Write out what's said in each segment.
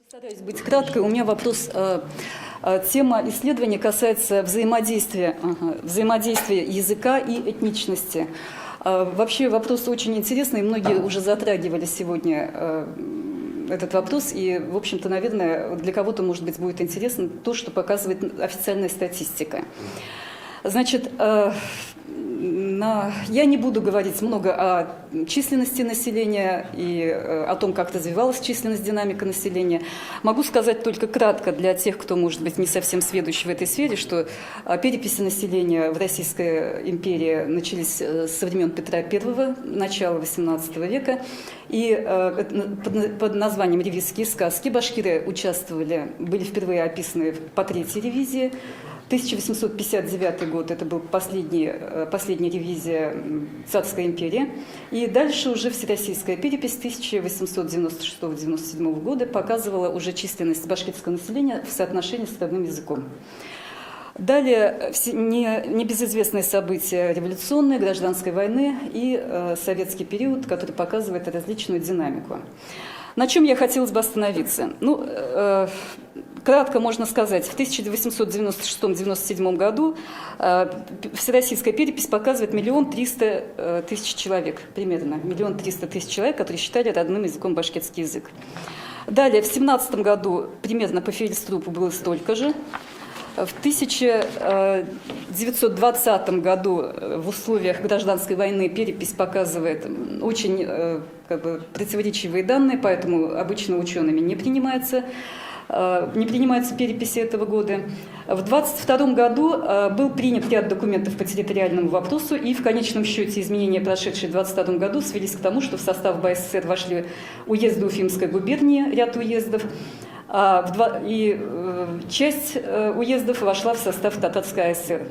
Стараюсь быть краткой. У меня вопрос. Тема исследования касается взаимодействия языка и этничности. Вообще вопрос очень интересный, и многие уже затрагивали сегодня этот вопрос. И, в общем-то, наверное, для кого-то, может быть, будет интересно то, что показывает официальная статистика. Значит, я не буду говорить много о численности населения и о том, как развивалась численность, динамика населения. Могу сказать только кратко для тех, кто, может быть, не совсем сведущий в этой сфере, что переписи населения в Российской империи начались со времен Петра I, начала XVIII века. И под названием «Ревизские сказки» башкиры были впервые описаны по третьей ревизии. 1859 год – это был последняя ревизия Царской империи. И дальше уже всероссийская перепись 1896-97 года показывала уже численность башкирского населения в соотношении с родным языком. Далее небезызвестные события революционной, гражданской войны и советский период, который показывает различную динамику. На чем я хотела бы остановиться? Кратко можно сказать, в 1896-97 году всероссийская перепись показывает 1 300 000 человек, примерно 1 300 000 человек, которые считали родным языком башкирский язык. Далее, в 1917 году примерно по Фельдструпу было столько же. В 1920 году в условиях гражданской войны перепись показывает очень противоречивые данные, поэтому обычно учеными не принимаются переписи этого года. В 1922 году был принят ряд документов по территориальному вопросу, и в конечном счете изменения, прошедшие в 1922 году, свелись к тому, что в состав БССР вошли уезды Уфимской губернии, ряд уездов, и часть уездов вошла в состав Татарской АСР.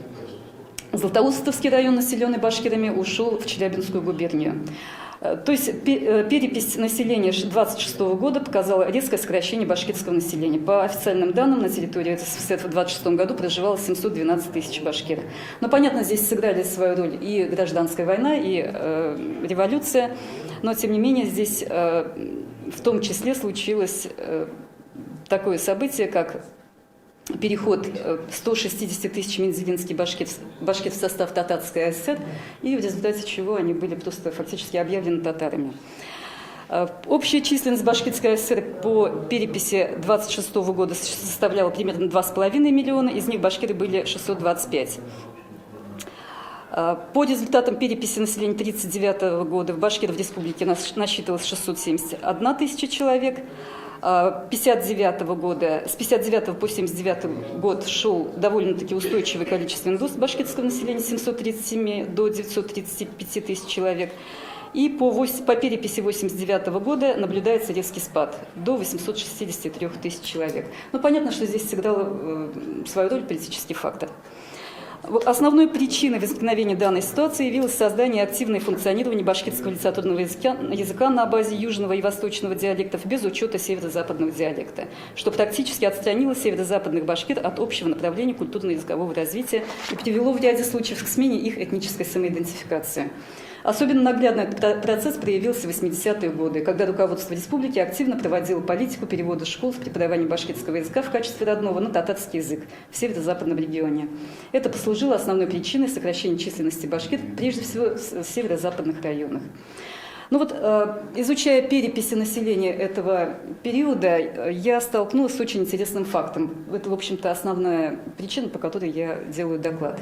Златоустовский район, населенный башкирами, ушел в Челябинскую губернию. То есть перепись населения 1926 года показала резкое сокращение башкирского населения. По официальным данным, на территории СССР в 1926 году проживало 712 000 башкир. Но, понятно, здесь сыграли свою роль и гражданская война, и революция. Но, тем не менее, здесь в том числе случилось такое событие, как переход 160 000 мензелинских башкир в состав Татарской АСР, и в результате чего они были просто фактически объявлены татарами. Общая численность башкирской АСР по переписи 1926 года составляла примерно 2,5 миллиона, из них башкиры были 625. По результатам переписи населения 1939 года в башкиров в республике насчитывалось 671 000 человек. С 59 по 1979 год шел довольно-таки устойчивый количественный рост башкирского населения с 737 до 935 000 человек. И по переписи 1989 года наблюдается резкий спад до 863 000 человек. Но понятно, что здесь сыграл свою роль политический фактор. Основной причиной возникновения данной ситуации явилось создание и активное функционирование башкирского литературного языка на базе южного и восточного диалектов без учета северо-западного диалекта, что практически отстранило северо-западных башкир от общего направления культурно-языкового развития и привело в ряде случаев к смене их этнической самоидентификации. Особенно наглядно этот процесс проявился в 80-е годы, когда руководство республики активно проводило политику перевода школ с преподаванием башкирского языка в качестве родного на татарский язык в северо-западном регионе. Это послужило основной причиной сокращения численности башкир, прежде всего в северо-западных районах. Изучая переписи населения этого периода, я столкнулась с очень интересным фактом. Это, в общем-то, основная причина, по которой я делаю доклад.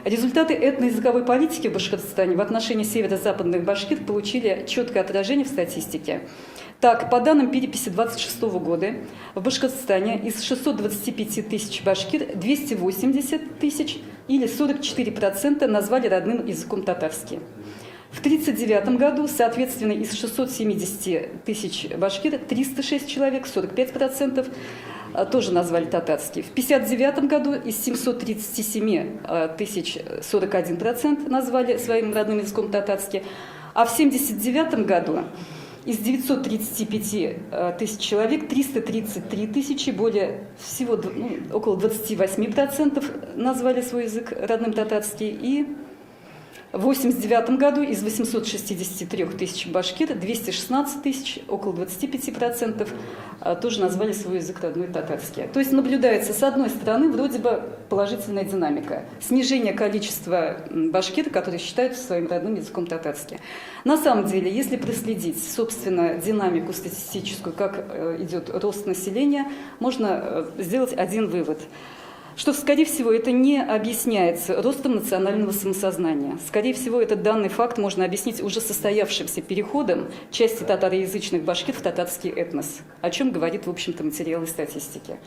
Результаты этноязыковой политики в Башкортостане в отношении северо-западных башкир получили четкое отражение в статистике. Так, по данным переписи 1926 года, в Башкортостане из 625 000 башкир 280 000 или 44% назвали родным языком татарский. В 1939 году, соответственно, из 670 000 башкир 306 человек, 45%, тоже назвали татарский. В 1959 году из 737 000 41% назвали своим родным языком татарский. А в 1979 году из 935 000 человек 333 000, около 28% назвали свой язык родным татарский. И В 1989 году из 863 тысяч башкир 216 тысяч, около 25%, тоже назвали свой язык родной татарский. То есть наблюдается, с одной стороны, вроде бы положительная динамика. Снижение количества башкир, которые считают своим родным языком татарский. На самом деле, если проследить, собственно, динамику статистическую, как идет рост населения, можно сделать один вывод. Что, скорее всего, это не объясняется ростом национального самосознания. Скорее всего, этот данный факт можно объяснить уже состоявшимся переходом части татароязычных башкир в татарский этнос, о чем говорит, в общем-то, материалы статистики.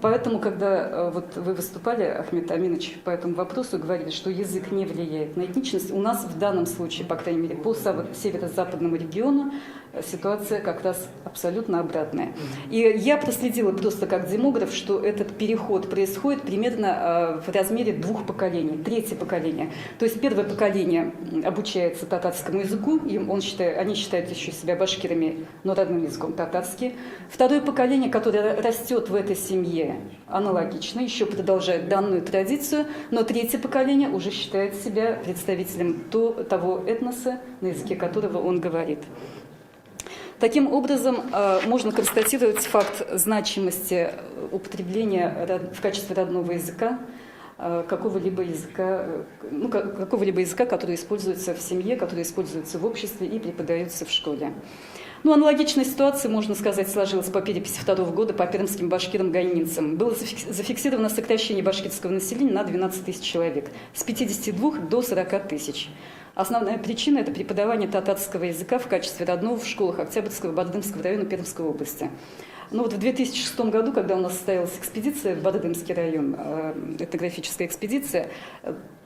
Поэтому, когда вот вы выступали, Ахмед Аминович, по этому вопросу, говорили, что язык не влияет на этничность, у нас в данном случае, по крайней мере, по северо-западному региону, ситуация как раз абсолютно обратная. И я проследила просто как демограф, что этот переход происходит примерно в размере 2 поколений, третье поколение. То есть первое поколение обучается татарскому языку, и они считают еще себя башкирами, но родным языком татарский. Второе поколение, которое растет в этой семье, аналогично, еще продолжает данную традицию, но третье поколение уже считает себя представителем того этноса, на языке которого он говорит. Таким образом, можно констатировать факт значимости употребления в качестве родного языка какого-либо языка, который используется в семье, который используется в обществе и преподается в школе. Аналогичная ситуация, можно сказать, сложилась по переписи 2002 года по пермским башкирам-гаининцам. Было зафиксировано сокращение башкирского населения на 12 тысяч человек, с 52 до 40 тысяч. Основная причина – это преподавание татарского языка в качестве родного в школах Октябрьского, Бадырымского района Пермской области. В 2006 году, когда у нас состоялась экспедиция в Бадырымский район, этнографическая экспедиция,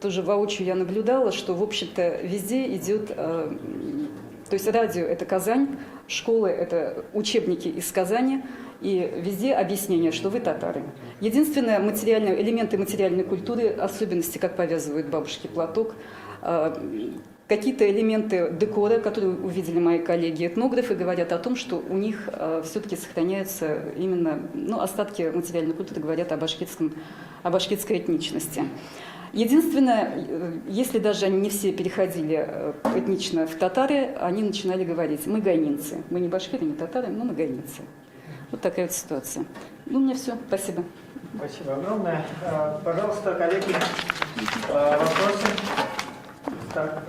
тоже воочию я наблюдала, что, в общем-то, везде идет… То есть радио – это Казань, школы – это учебники из Казани, и везде объяснение, что вы татары. Единственное, элементы материальной культуры, особенности, как повязывают бабушки платок, какие-то элементы декора, которые увидели мои коллеги-этнографы, говорят о том, что у них все-таки сохраняются именно остатки материальной культуры, говорят о башкирской этничности. Единственное, если даже они не все переходили этнично в татары, они начинали говорить: мы гаининцы. Мы не башкиры, не татары, но мы гаининцы. Вот такая вот ситуация. У меня все. Спасибо. Спасибо огромное. Пожалуйста, коллеги, вопросы? Так,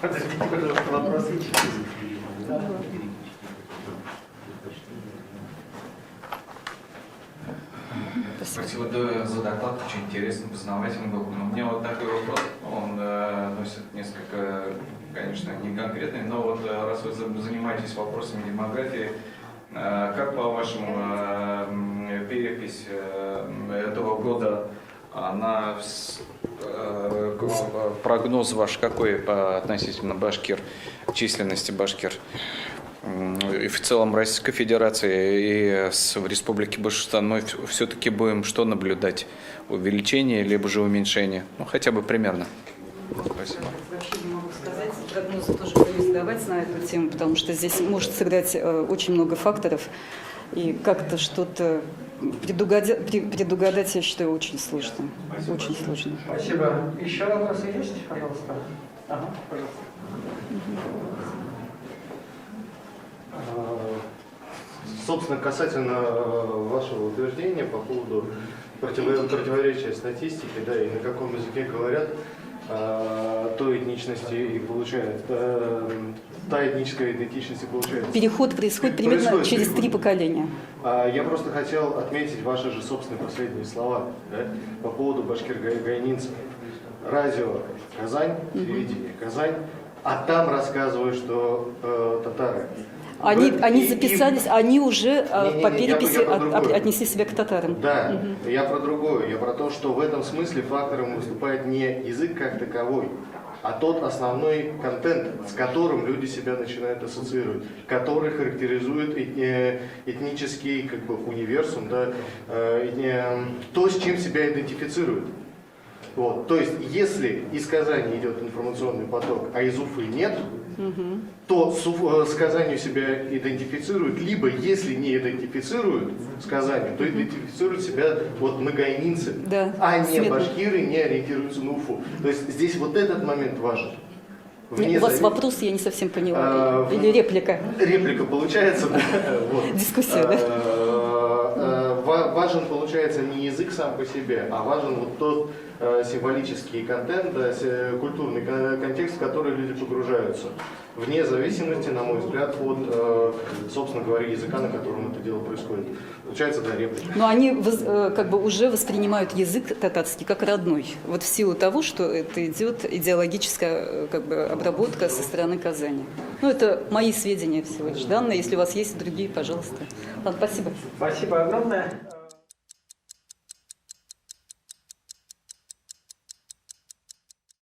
подождите, пожалуйста, вопросы. Спасибо за доклад, очень интересный, познавательный был. Но у меня вот такой вопрос, он носит несколько, конечно, не конкретный, но вот раз вы занимаетесь вопросами демографии, как по-вашему перепись этого года, она, прогноз ваш какой относительно башкир, численности башкир? И в целом Российской Федерации и в Республике Башкортостан мы все-таки будем что наблюдать? Увеличение либо же уменьшение? Хотя бы примерно. Спасибо. Вообще не могу сказать, прогнозы тоже боюсь давать на эту тему, потому что здесь может сыграть очень много факторов, и как-то что-то предугадать, я считаю, очень сложно. Спасибо. Очень сложно. Спасибо. Еще вопросы есть, пожалуйста? Ага, пожалуйста. Собственно, касательно вашего утверждения по поводу противоречия статистики, да, и на каком языке говорят, той этничности и получает, та этническая идентичность и получается. Переход происходит примерно через 3 поколения. Я просто хотел отметить ваши же собственные последние слова, да, по поводу башкир-гаининцев. Радио Казань, телевидение Казань, а там рассказывают, что татары. Они записались, они уже по переписи отнесли себя к татарам. Да, я про другое. Я про то, что в этом смысле фактором выступает не язык как таковой, а тот основной контент, с которым люди себя начинают ассоциировать, который характеризует этнический универсум, да, то, с чем себя идентифицируют. Вот. То есть, если из Казани идет информационный поток, а из Уфы нет, то с Казанью себя идентифицируют, либо, если не идентифицируют с Казанью, то идентифицируют себя мы гаининцы, да, а не башкиры, не ориентируются на Уфу. То есть, здесь вот этот момент важен. У вас вопрос, я не совсем поняла. Или реплика? Реплика получается, да? Вот. Дискуссия, да? Важен, получается, не язык сам по себе, а важен вот тот символический контент, да, культурный контекст, в который люди погружаются. Вне зависимости, на мой взгляд, от, собственно говоря, языка, на котором это дело происходит. Получается, да, реплика. Но они как бы уже воспринимают язык татарский как родной. Вот в силу того, что это идет идеологическая как бы обработка со стороны Казани. Ну, это мои сведения всего лишь данные. Если у вас есть другие, пожалуйста. Ладно, спасибо. Спасибо огромное.